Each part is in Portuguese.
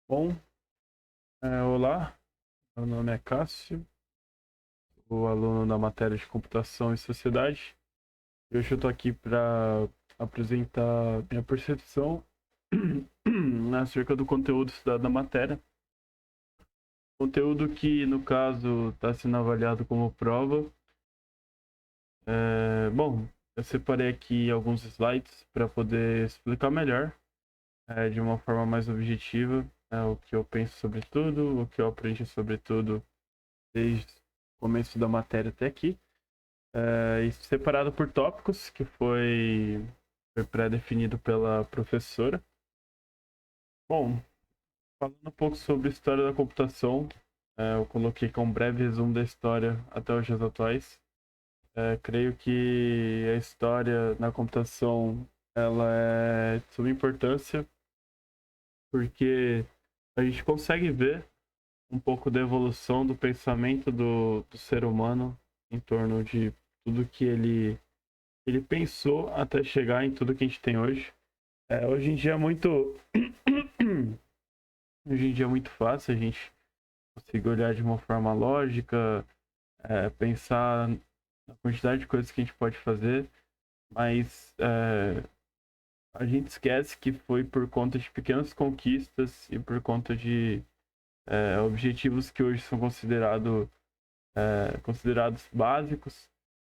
Bom, olá, meu nome é Cássio, sou aluno da matéria de Computação e Sociedade. E hoje eu estou aqui para apresentar minha percepção acerca do conteúdo estudado na matéria. Conteúdo que, no caso, está sendo avaliado como prova. Bom, eu separei aqui alguns slides para poder explicar melhor, de uma forma mais objetiva, o que eu penso sobre tudo, o que eu aprendi sobre tudo desde o começo da matéria até aqui. E separado por tópicos, que foi pré-definido pela professora. Bom, falando um pouco sobre a história da computação, eu coloquei aqui um breve resumo da história até os dias atuais. Creio que a história na computação ela é de suma importância, porque a gente consegue ver um pouco da evolução do pensamento do ser humano em torno de tudo que ele pensou até chegar em tudo que a gente tem hoje. Hoje em dia é muito. Hoje em dia é muito fácil a gente conseguir olhar de uma forma lógica, pensar na quantidade de coisas que a gente pode fazer, mas a gente esquece que foi por conta de pequenas conquistas e por conta de objetivos que hoje são considerados básicos,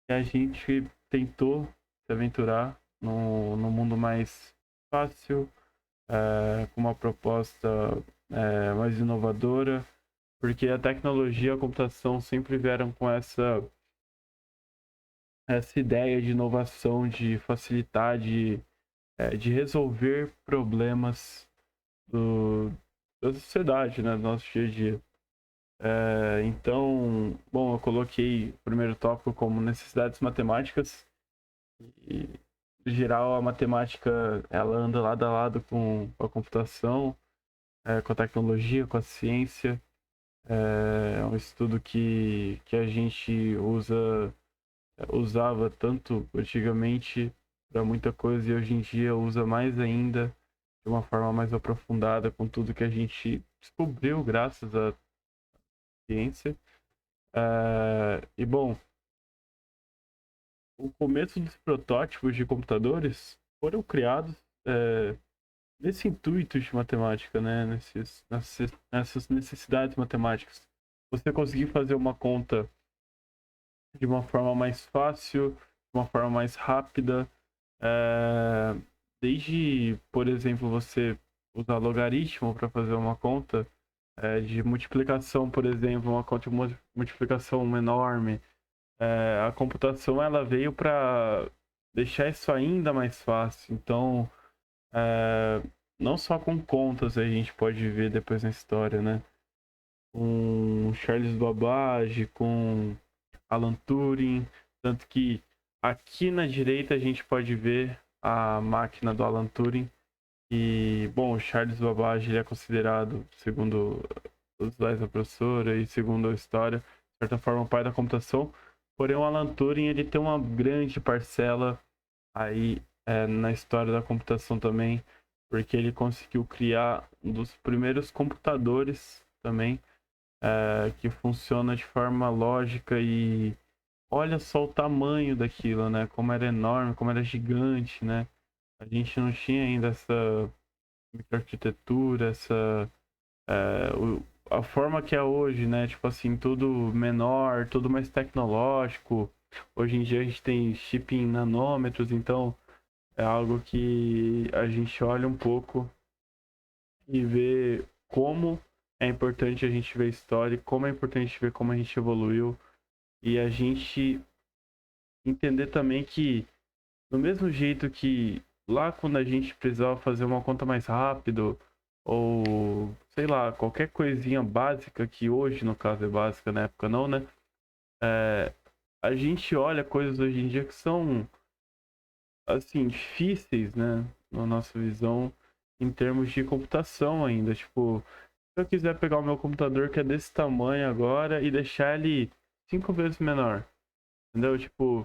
que a gente tentou se aventurar no mundo mais fácil, com uma proposta mais inovadora, porque a tecnologia e a computação sempre vieram com essa ideia de inovação, de facilitar, de resolver problemas do, da sociedade, né, do nosso dia a dia. Então, bom, eu coloquei o primeiro tópico como necessidades matemáticas. E, em geral, a matemática ela anda lado a lado com a computação, com a tecnologia, com a ciência. É um estudo que a gente usava tanto antigamente para muita coisa e hoje em dia usa mais ainda de uma forma mais aprofundada com tudo que a gente descobriu graças à ciência. E bom, o começo dos protótipos de computadores foram criados nesse intuito de matemática, né? Nessas necessidades matemáticas. Você conseguir fazer uma conta de uma forma mais fácil, de uma forma mais rápida. É, Desde, por exemplo, você usar logaritmo para fazer uma conta de multiplicação, por exemplo, uma conta de multiplicação enorme. A computação ela veio para deixar isso ainda mais fácil. Então, é, não só com contas a gente pode ver depois na história, né? Com Charles Babbage, com Alan Turing, tanto que aqui na direita a gente pode ver a máquina do Alan Turing. E, bom, o Charles Babbage ele é considerado, segundo os slides da professora e segundo a história, de certa forma, o pai da computação. Porém, o Alan Turing ele tem uma grande parcela aí na história da computação também, porque ele conseguiu criar um dos primeiros computadores também, que funciona de forma lógica e olha só o tamanho daquilo, né? Como era enorme, como era gigante, né? A gente não tinha ainda essa microarquitetura, a forma que é hoje, né? Tipo assim, tudo menor, tudo mais tecnológico. Hoje em dia a gente tem chip em nanômetros, então é algo que a gente olha um pouco e vê como é importante a gente ver a história, como é importante ver como a gente evoluiu e a gente entender também que, do mesmo jeito que lá quando a gente precisava fazer uma conta mais rápido, ou sei lá, qualquer coisinha básica, que hoje no caso é básica, na época não, né? É, a gente olha coisas hoje em dia que são, assim, difíceis, né? Na nossa visão, em termos de computação ainda. Tipo, se eu quiser pegar o meu computador que é desse tamanho agora e deixar ele 5 vezes menor, entendeu? Tipo,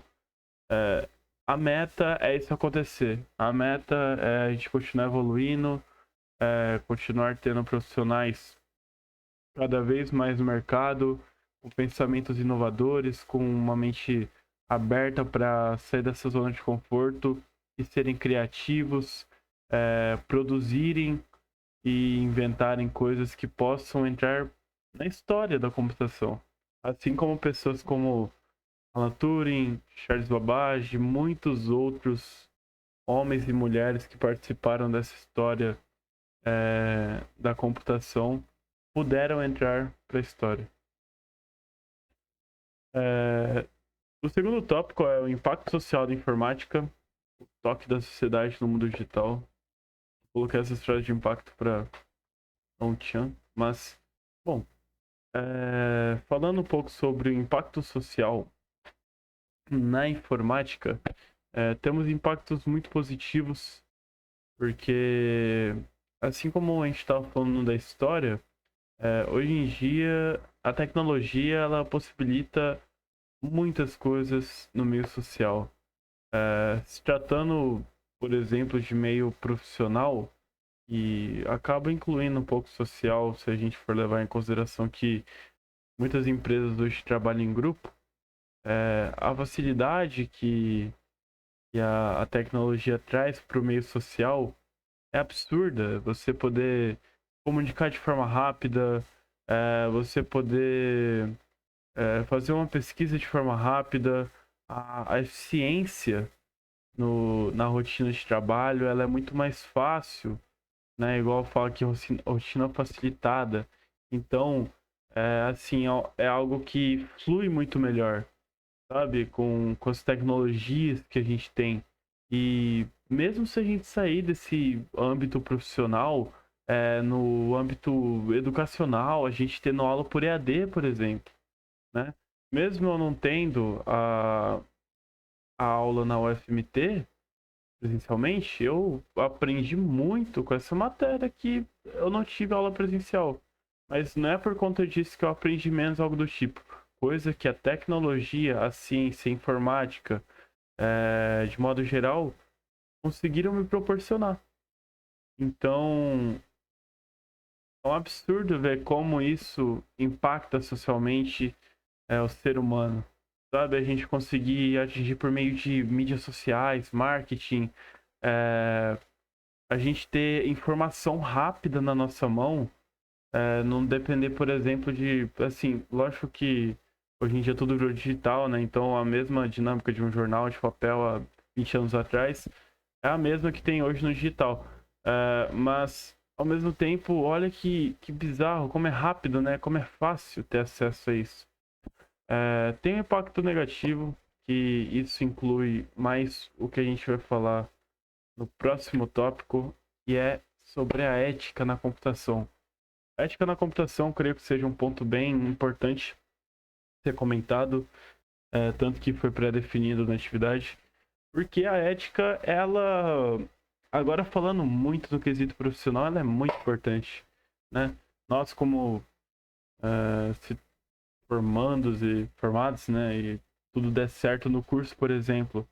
é, a meta é isso acontecer. A meta é a gente continuar evoluindo, continuar tendo profissionais cada vez mais no mercado, com pensamentos inovadores, com uma mente aberta para sair dessa zona de conforto e serem criativos, produzirem e inventarem coisas que possam entrar na história da computação. Assim como pessoas como Alan Turing, Charles Babbage, muitos outros homens e mulheres que participaram dessa história da computação puderam entrar para a história. O segundo tópico é o impacto social da informática, o toque da sociedade no mundo digital. Vou colocar essa história de impacto para Chan, mas, bom, falando um pouco sobre o impacto social na informática, temos impactos muito positivos, porque, assim como a gente estava falando da história, hoje em dia a tecnologia ela possibilita muitas coisas no meio social. Se tratando, por exemplo, de meio profissional, e acaba incluindo um pouco social, se a gente for levar em consideração que muitas empresas hoje trabalham em grupo, a facilidade que a tecnologia traz para o meio social é absurda. Você poder comunicar de forma rápida, você poder fazer uma pesquisa de forma rápida, a eficiência na rotina de trabalho ela é muito mais fácil, né? Igual fala que rotina facilitada. Então, assim, é algo que flui muito melhor, sabe? Com as tecnologias que a gente tem. E mesmo se a gente sair desse âmbito profissional, no âmbito educacional, a gente tendo aula por EAD, por exemplo, né? Mesmo eu não tendo a aula na UFMT, presencialmente, eu aprendi muito com essa matéria que eu não tive aula presencial. Mas não é por conta disso que eu aprendi menos algo do tipo. Coisa que a tecnologia, a ciência, a informática, de modo geral, conseguiram me proporcionar. Então, é um absurdo ver como isso impacta socialmente o ser humano. Sabe, a gente conseguir atingir por meio de mídias sociais, marketing, a gente ter informação rápida na nossa mão, não depender, por exemplo, de, assim, lógico que hoje em dia tudo virou digital, né? Então a mesma dinâmica de um jornal de papel há 20 anos atrás é a mesma que tem hoje no digital. Mas, ao mesmo tempo, olha que bizarro, como é rápido, né? Como é fácil ter acesso a isso. Tem um impacto negativo, que isso inclui mais o que a gente vai falar no próximo tópico, e é sobre a ética na computação. A ética na computação, creio que seja um ponto bem importante ser comentado, tanto que foi pré-definido na atividade, porque a ética, ela, agora falando muito no quesito profissional, ela é muito importante, né? Nós, como se formandos e formados, né, e tudo der certo no curso, por exemplo,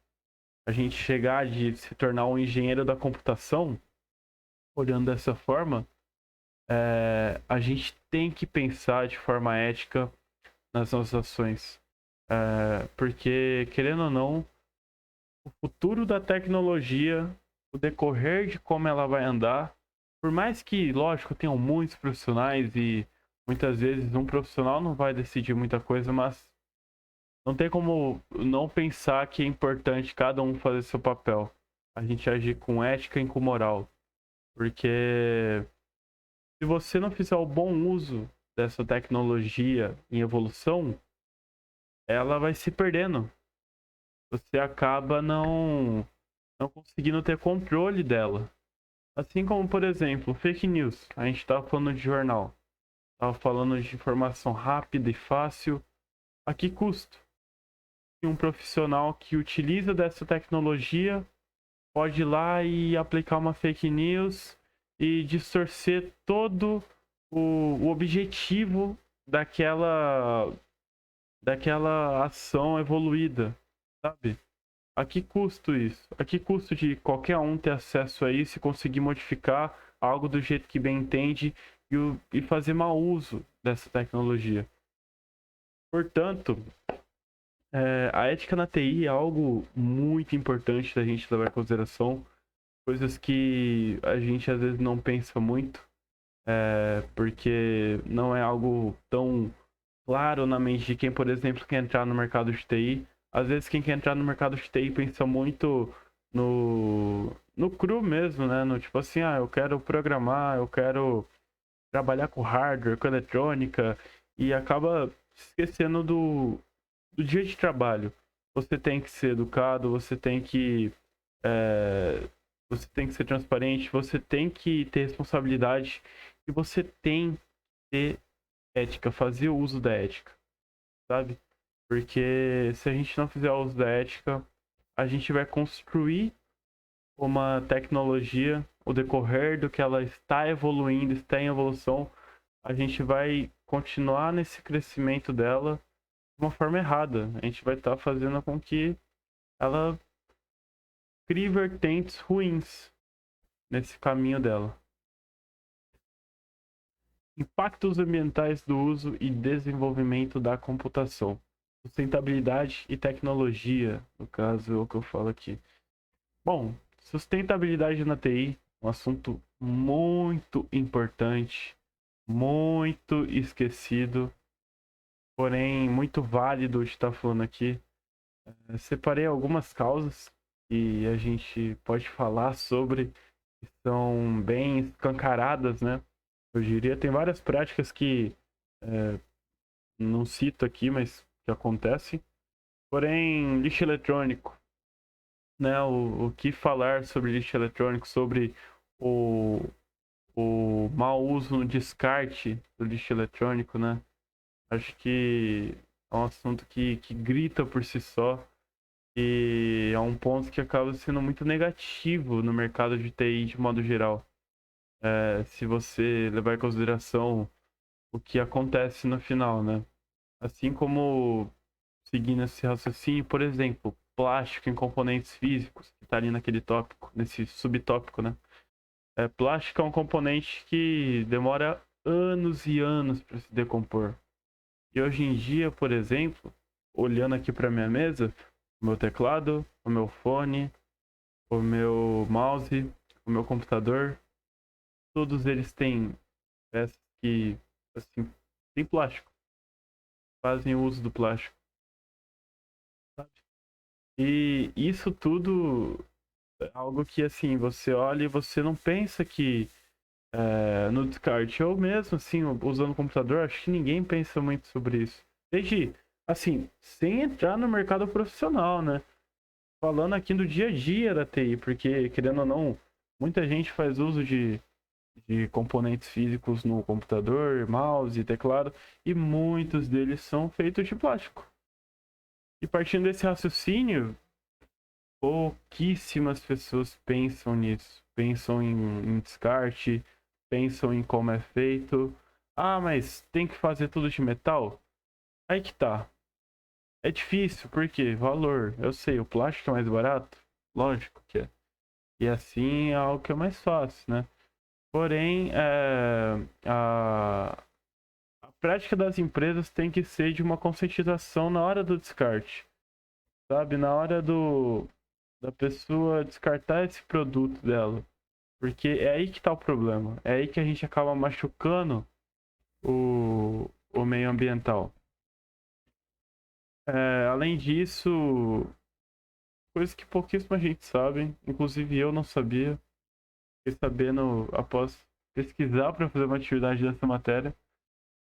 a gente chegar de se tornar um engenheiro da computação, olhando dessa forma, a gente tem que pensar de forma ética nas nossas ações. Porque, querendo ou não, o futuro da tecnologia, o decorrer de como ela vai andar, por mais que, lógico, tenham muitos profissionais e muitas vezes um profissional não vai decidir muita coisa, mas não tem como não pensar que é importante cada um fazer seu papel. A gente agir com ética e com moral. Porque se você não fizer o bom uso dessa tecnologia em evolução, ela vai se perdendo. Você acaba não conseguindo ter controle dela. Assim como, por exemplo, fake news. A gente estava falando de jornal. Estava falando de informação rápida e fácil. A que custo? E um profissional que utiliza dessa tecnologia pode ir lá e aplicar uma fake news e distorcer todo o objetivo daquela ação evoluída, sabe? A que custo isso? A que custo de qualquer um ter acesso a isso e conseguir modificar algo do jeito que bem entende e fazer mau uso dessa tecnologia. Portanto, a ética na TI é algo muito importante da gente levar em consideração, coisas que a gente às vezes não pensa muito, porque não é algo tão claro na mente de quem, por exemplo, quer entrar no mercado de TI. Às vezes quem quer entrar no mercado de TI pensa muito no cru mesmo, né? No tipo assim, eu quero programar, eu quero trabalhar com hardware, com eletrônica, e acaba se esquecendo do dia de trabalho. Você tem que ser educado, é, você tem que ser transparente, você tem que ter responsabilidade e você tem que ter ética, fazer o uso da ética, sabe? Porque se a gente não fizer o uso da ética, a gente vai construir uma tecnologia, o decorrer do que ela está evoluindo, está em evolução, a gente vai continuar nesse crescimento dela de uma forma errada. A gente vai estar fazendo com que ela crie vertentes ruins nesse caminho dela. Impactos ambientais do uso e desenvolvimento da computação. Sustentabilidade e tecnologia, no caso, é o que eu falo aqui. Bom, sustentabilidade na TI, um assunto muito importante, muito esquecido, porém muito válido de estar falando aqui. Separei algumas causas que a gente pode falar sobre, que são bem escancaradas, né? Eu diria, tem várias práticas que não cito aqui, mas que acontecem. Porém, lixo eletrônico, né? O que falar sobre lixo eletrônico, sobre o, o mau uso no descarte do lixo eletrônico, né? Acho que é um assunto que grita por si só e é um ponto que acaba sendo muito negativo no mercado de TI de modo geral. Se você levar em consideração o que acontece no final, né? Assim como, seguindo esse raciocínio, por exemplo, plástico em componentes físicos, que está ali naquele tópico, nesse subtópico, né? Plástico é um componente que demora anos e anos para se decompor. E hoje em dia, por exemplo, olhando aqui para minha mesa, o meu teclado, o meu fone, o meu mouse, o meu computador, todos eles têm peças que, assim, tem plástico, fazem uso do plástico, sabe? E isso tudo é algo que, assim, você olha e você não pensa que no descarte, ou mesmo, assim, usando o computador, acho que ninguém pensa muito sobre isso. Desde, assim, sem entrar no mercado profissional, né? Falando aqui do dia a dia da TI, porque, querendo ou não, muita gente faz uso de componentes físicos no computador, mouse, teclado, e muitos deles são feitos de plástico. E partindo desse raciocínio, pouquíssimas pessoas pensam nisso. Pensam em descarte, pensam em como é feito. Ah, mas tem que fazer tudo de metal? Aí que tá. É difícil, porque valor. Eu sei, o plástico é mais barato? Lógico que é. E assim é algo que é mais fácil, né? Porém, a prática das empresas tem que ser de uma conscientização na hora do descarte, sabe? Na hora da pessoa descartar esse produto dela. Porque é aí que tá o problema. É aí que a gente acaba machucando o meio ambiental. Além disso, coisas que pouquíssima gente sabe, inclusive eu não sabia. Fiquei sabendo após pesquisar para fazer uma atividade dessa matéria.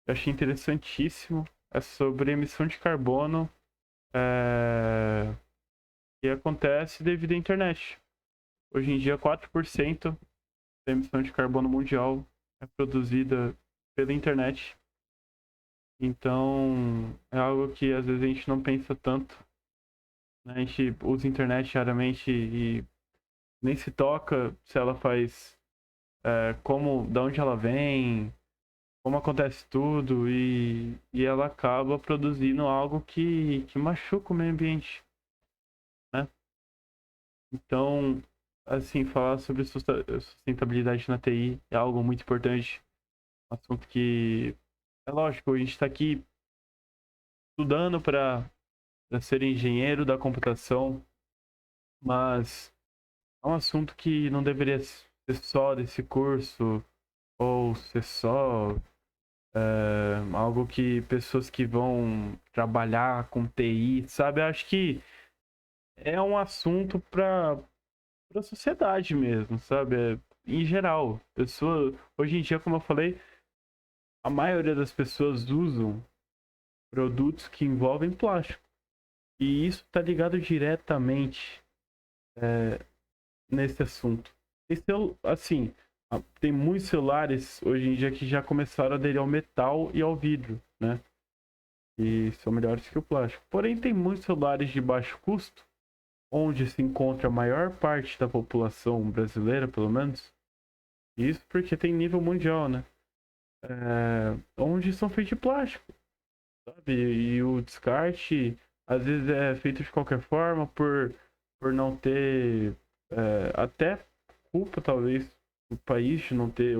Eu achei interessantíssimo. É sobre emissão de carbono que acontece devido à internet. Hoje em dia, 4% da emissão de carbono mundial é produzida pela internet. Então, é algo que às vezes a gente não pensa tanto, né? A gente usa a internet diariamente e nem se toca se ela faz, como, de onde ela vem, como acontece tudo, e ela acaba produzindo algo que machuca o meio ambiente, né? Então, assim, falar sobre sustentabilidade na TI é algo muito importante. Um assunto que, é lógico, a gente está aqui estudando para ser engenheiro da computação, mas é um assunto que não deveria ser só desse curso, ou ser só algo que pessoas que vão trabalhar com TI, sabe? Eu acho que é um assunto para a sociedade mesmo, sabe? Em geral, hoje em dia, como eu falei, a maioria das pessoas usam produtos que envolvem plástico. E isso está ligado diretamente nesse assunto. Assim, tem muitos celulares hoje em dia que já começaram a aderir ao metal e ao vidro, né? E são melhores que o plástico. Porém, tem muitos celulares de baixo custo, onde se encontra a maior parte da população brasileira, pelo menos. Isso porque tem nível mundial, né? Onde são feitos de plástico, sabe? E o descarte, às vezes, é feito de qualquer forma, por não ter até culpa, talvez, do país de não ter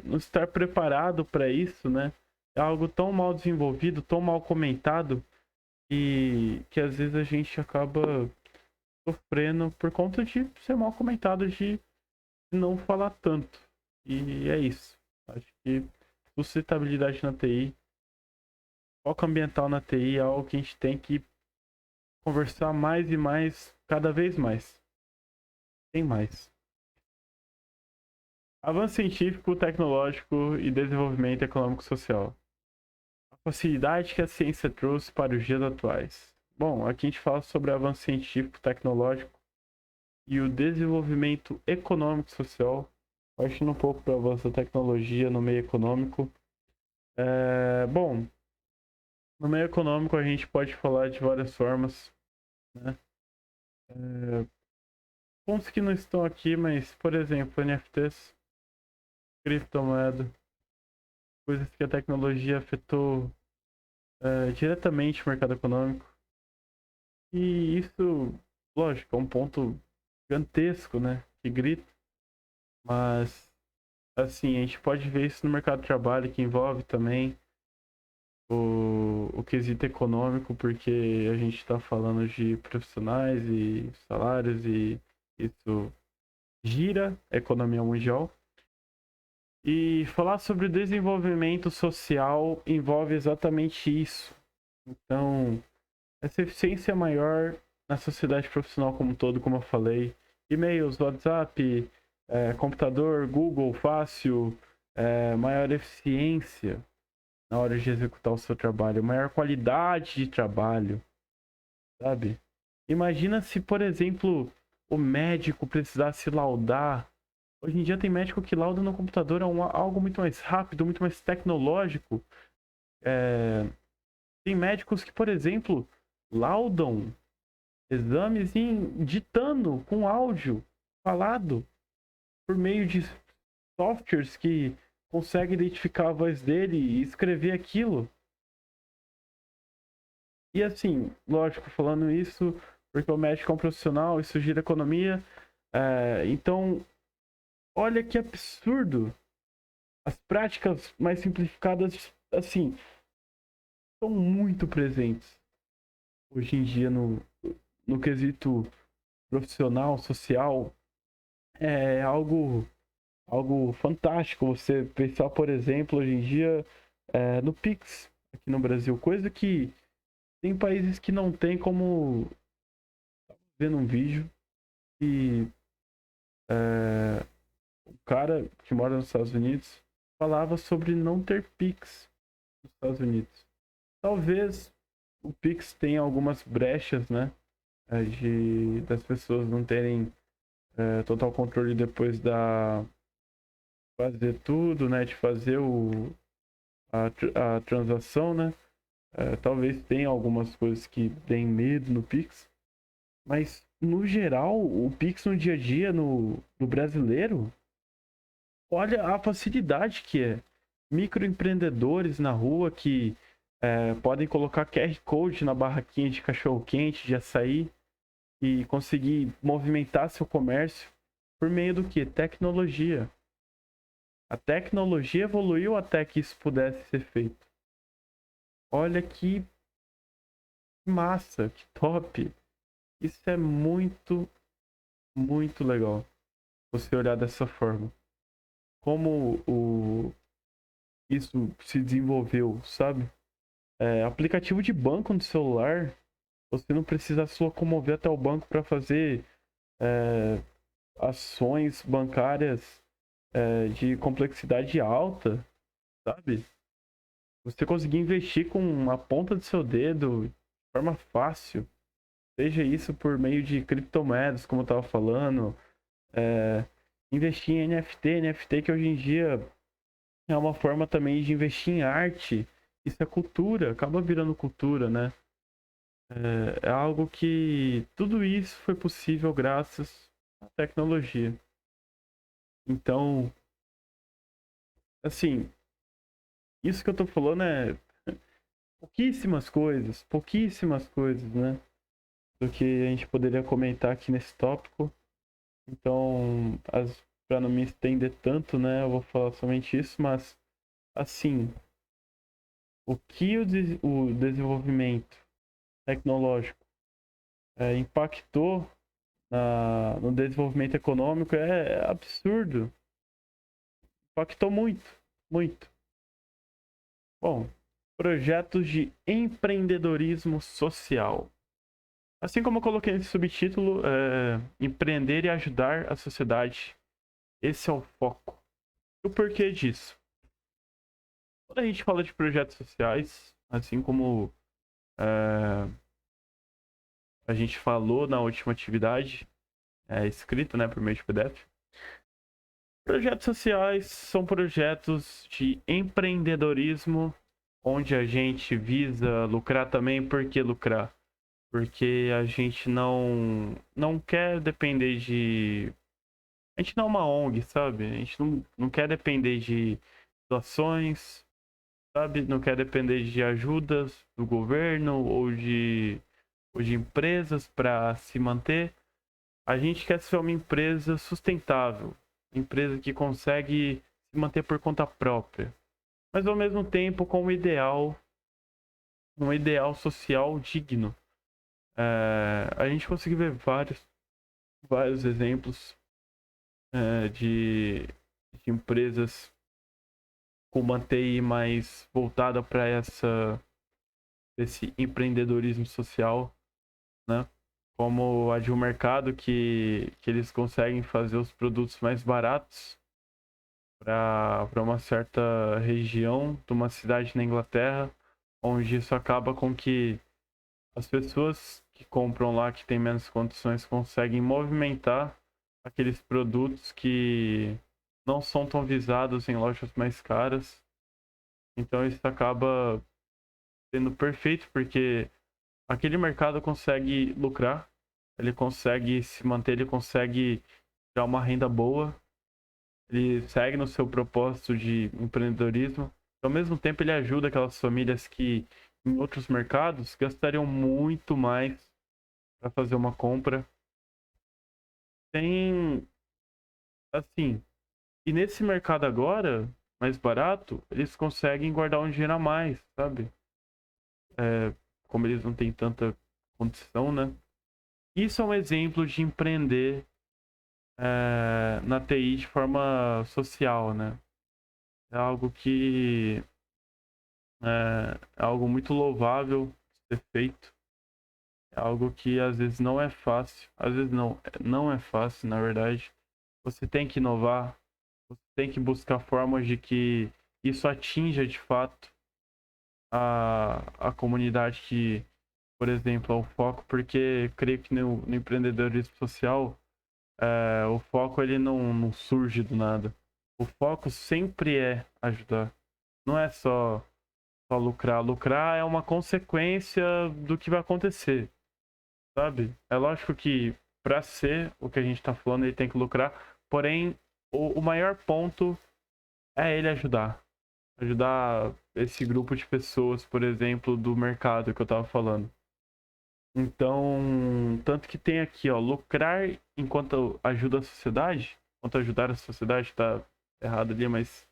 não estar preparado para isso, né? É algo tão mal desenvolvido, tão mal comentado, que às vezes a gente acaba sofrendo por conta de ser mal comentado, de não falar tanto. E é isso. Acho que sustentabilidade na TI, foco ambiental na TI é algo que a gente tem que conversar mais e mais, cada vez mais. Tem mais. Avanço científico, tecnológico e desenvolvimento econômico e social. A facilidade que a ciência trouxe para os dias atuais. Bom, aqui a gente fala sobre avanço científico, tecnológico e o desenvolvimento econômico e social. Partindo um pouco para o avanço da tecnologia no meio econômico. Bom, no meio econômico a gente pode falar de várias formas, né? Pontos que não estão aqui, mas, por exemplo, NFTs, criptomoeda, coisas que a tecnologia afetou diretamente o mercado econômico. E isso, lógico, é um ponto gigantesco, né? Que grita. Mas, assim, a gente pode ver isso no mercado de trabalho, que envolve também o quesito econômico, porque a gente está falando de profissionais e salários, e isso gira a economia mundial. E falar sobre desenvolvimento social envolve exatamente isso. Então, essa eficiência maior na sociedade profissional como um todo, como eu falei. E-mails, WhatsApp, computador, Google, fácil, maior eficiência na hora de executar o seu trabalho, maior qualidade de trabalho, sabe? Imagina se, por exemplo, o médico precisasse laudar. Hoje em dia tem médico que lauda no computador, algo muito mais rápido, muito mais tecnológico. Tem médicos que, por exemplo, laudam exames ditando com áudio falado por meio de softwares que conseguem identificar a voz dele e escrever aquilo. E assim, lógico, falando isso, porque o médico é um profissional, isso gira a economia. Então, olha que absurdo. As práticas mais simplificadas, assim, são muito presentes hoje em dia no quesito profissional, social. É algo fantástico você pensar, por exemplo, hoje em dia no Pix aqui no Brasil, coisa que tem países que não tem, como ver num vídeo e o cara que mora nos Estados Unidos falava sobre não ter Pix nos Estados Unidos. Talvez o Pix tenha algumas brechas, né? Das pessoas não terem total controle depois da fazer tudo, né? De fazer a transação, né? Talvez tenha algumas coisas que deem medo no Pix, mas no geral, o Pix no dia a dia, no brasileiro, olha a facilidade que é. Microempreendedores na rua que podem colocar QR Code na barraquinha de cachorro-quente, de açaí, e conseguir movimentar seu comércio por meio do que? Tecnologia. A tecnologia evoluiu até que isso pudesse ser feito. Olha que massa, que top. Isso é muito, muito legal. Você olhar dessa forma. Como isso se desenvolveu, sabe? Aplicativo de banco no celular, você não precisa se locomover até o banco para fazer é, ações bancárias de complexidade alta, sabe? Você conseguir investir com a ponta do seu dedo de forma fácil, seja isso por meio de criptomoedas, como eu estava falando, é, investir em NFT que hoje em dia é uma forma também de investir em arte. Isso é cultura, acaba virando cultura, né? É algo que tudo isso foi possível graças à tecnologia. Então, assim, isso que eu tô falando é pouquíssimas coisas, né? Do que a gente poderia comentar aqui nesse tópico. Então, para não me estender tanto, né, eu vou falar somente isso, mas assim, o que o desenvolvimento tecnológico impactou no desenvolvimento econômico é absurdo. Impactou muito, muito. Bom, projetos de empreendedorismo social. Assim como eu coloquei nesse subtítulo, empreender e ajudar a sociedade. Esse é o foco. E o porquê disso? Quando a gente fala de projetos sociais, assim como é, a gente falou na última atividade, escrita, né, por meio de PDF, projetos sociais são projetos de empreendedorismo onde a gente visa lucrar também. Por que lucrar? Porque a gente não quer depender de... A gente não é uma ONG, sabe? A gente não quer depender de doações, sabe? Não quer depender de ajudas do governo ou de empresas para se manter. A gente quer ser uma empresa sustentável, uma empresa que consegue se manter por conta própria, mas ao mesmo tempo com um ideal social digno. A gente conseguiu ver vários exemplos de empresas com uma TI mais voltada para esse empreendedorismo social, né? Como a de um mercado que eles conseguem fazer os produtos mais baratos para uma certa região de uma cidade na Inglaterra, onde isso acaba com que as pessoas que compram lá, que têm menos condições, conseguem movimentar aqueles produtos que não são tão visados em lojas mais caras. Então isso acaba sendo perfeito, porque aquele mercado consegue lucrar, ele consegue se manter, ele consegue tirar uma renda boa, ele segue no seu propósito de empreendedorismo. Ao mesmo tempo, ele ajuda aquelas famílias que em outros mercados gastariam muito mais para fazer uma compra. Tem, assim, e nesse mercado agora, mais barato, eles conseguem guardar um dinheiro a mais, sabe? Como eles não têm tanta condição, né? Isso é um exemplo de empreender na TI de forma social, né? É algo que é algo muito louvável de ser feito. É algo que às vezes não é fácil. Às vezes não é fácil, na verdade. Você tem que inovar. Você tem que buscar formas de que isso atinja de fato a comunidade que, por exemplo, é o foco. Porque creio que no empreendedorismo social, o foco ele não surge do nada. O foco sempre é ajudar. Não é só lucrar. Lucrar é uma consequência do que vai acontecer, sabe? É lógico que para ser o que a gente tá falando, ele tem que lucrar. Porém, o maior ponto é ele ajudar. Ajudar esse grupo de pessoas, por exemplo, do mercado que eu tava falando. Então, tanto que tem aqui, ó, lucrar enquanto ajuda a sociedade, enquanto ajudar a sociedade, tá errado ali, mas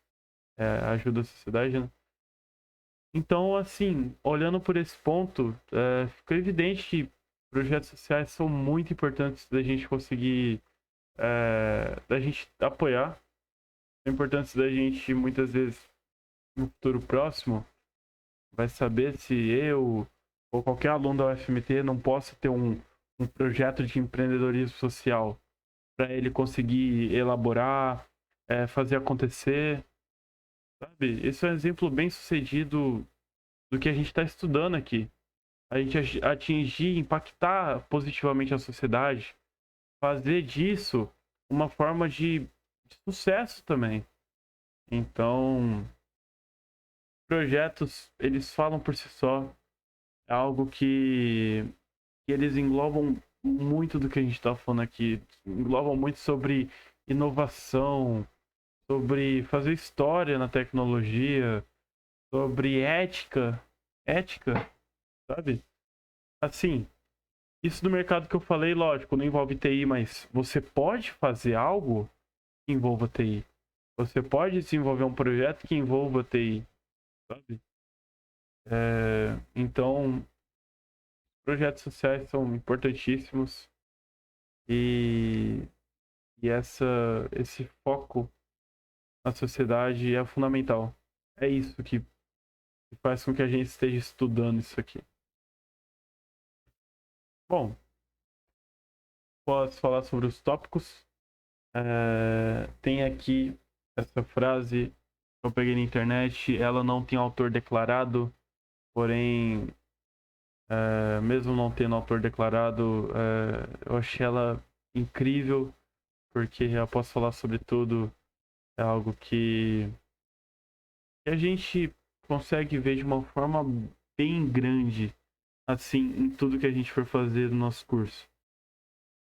ajuda a sociedade, né? Então, assim, olhando por esse ponto, fica evidente que projetos sociais são muito importantes da gente conseguir, da gente apoiar, são importantes da gente, muitas vezes, no futuro próximo, vai saber se eu ou qualquer aluno da UFMT não possa ter um projeto de empreendedorismo social para ele conseguir elaborar, fazer acontecer, sabe? Esse é um exemplo bem sucedido do que a gente está estudando aqui. A gente atingir, impactar positivamente a sociedade, fazer disso uma forma de sucesso também. Então, projetos, eles falam por si só, é algo que eles englobam muito do que a gente está falando aqui, englobam muito sobre inovação, sobre fazer história na tecnologia, sobre ética, sabe? Assim, isso do mercado que eu falei, lógico, não envolve TI, mas você pode fazer algo que envolva TI. Você pode desenvolver um projeto que envolva TI, sabe? Então, projetos sociais são importantíssimos e, esse foco na sociedade é fundamental. É isso que faz com que a gente esteja estudando isso aqui. Bom, posso falar sobre os tópicos. Tem aqui essa frase que eu peguei na internet. Ela não tem autor declarado, porém, mesmo não tendo autor declarado, eu achei ela incrível, porque eu posso falar sobre tudo. É algo que a gente consegue ver de uma forma bem grande, assim, em tudo que a gente for fazer no nosso curso.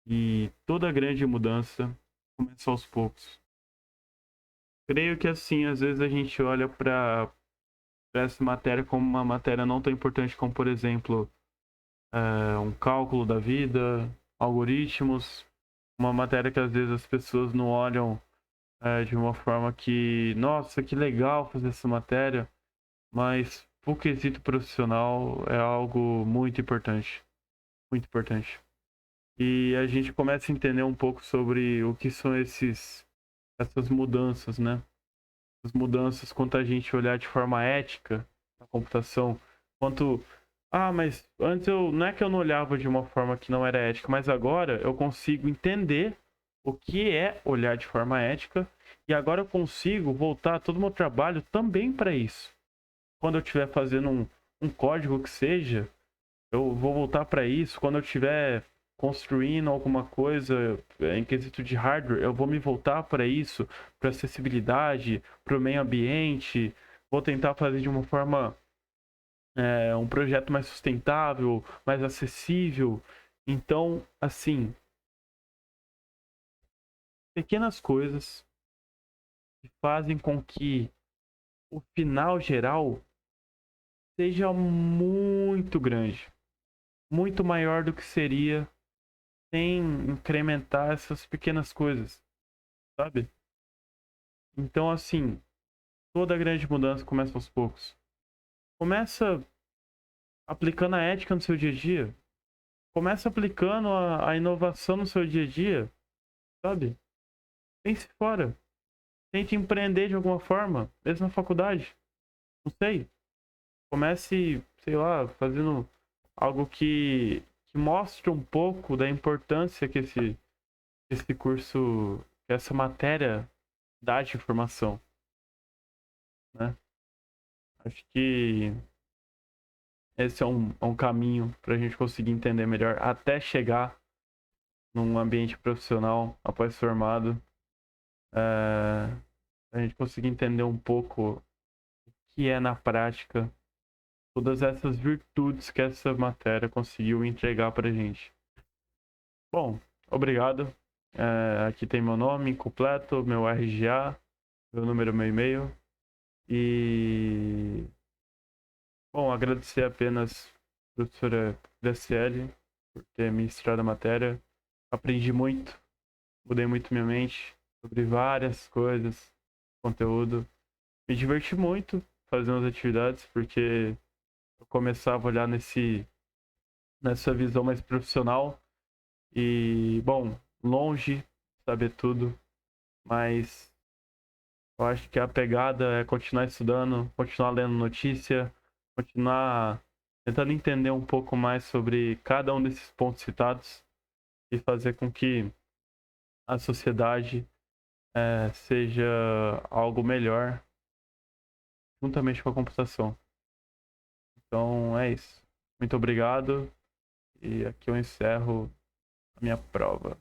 E toda grande mudança começa aos poucos. Creio que assim, às vezes a gente olha para essa matéria como uma matéria não tão importante como, por exemplo, um cálculo da vida, algoritmos, uma matéria que às vezes as pessoas não olham de uma forma que, nossa, que legal fazer essa matéria, mas o quesito profissional é algo muito importante, muito importante. E a gente começa a entender um pouco sobre o que são essas mudanças, né? As mudanças quanto a gente olhar de forma ética a computação, quanto mas antes eu não é que eu não olhava de uma forma que não era ética, mas agora eu consigo entender o que é olhar de forma ética e agora eu consigo voltar todo o meu trabalho também para isso. Quando eu estiver fazendo um código que seja, eu vou voltar para isso. Quando eu estiver construindo alguma coisa em quesito de hardware, eu vou me voltar para isso, para acessibilidade, para o meio ambiente. Vou tentar fazer de uma forma, um projeto mais sustentável, mais acessível. Então, assim, pequenas coisas que fazem com que o final geral seja muito grande, muito maior do que seria sem incrementar essas pequenas coisas, sabe? Então, assim, toda grande mudança começa aos poucos. Começa aplicando a ética no seu dia a dia. Começa aplicando a inovação no seu dia a dia, sabe? Pense fora. Tente empreender de alguma forma, mesmo na faculdade. Não sei. Comece, sei lá, fazendo algo que mostre um pouco da importância que esse curso, que essa matéria dá de informação, né? Acho que esse é um caminho para a gente conseguir entender melhor até chegar num ambiente profissional após formado. A gente conseguir entender um pouco o que é na prática todas essas virtudes que essa matéria conseguiu entregar para a gente. Bom, obrigado. Aqui tem meu nome completo, meu RGA, meu número, meu e-mail. E, bom, agradecer apenas a professora DSL por ter ministrado a matéria. Aprendi muito, mudei muito minha mente sobre várias coisas, conteúdo. Me diverti muito fazendo as atividades, porque eu começava a olhar nessa visão mais profissional e, bom, longe de saber tudo, mas eu acho que a pegada é continuar estudando, continuar lendo notícia, continuar tentando entender um pouco mais sobre cada um desses pontos citados e fazer com que a sociedade seja algo melhor juntamente com a computação. Então é isso. Muito obrigado e aqui eu encerro a minha prova.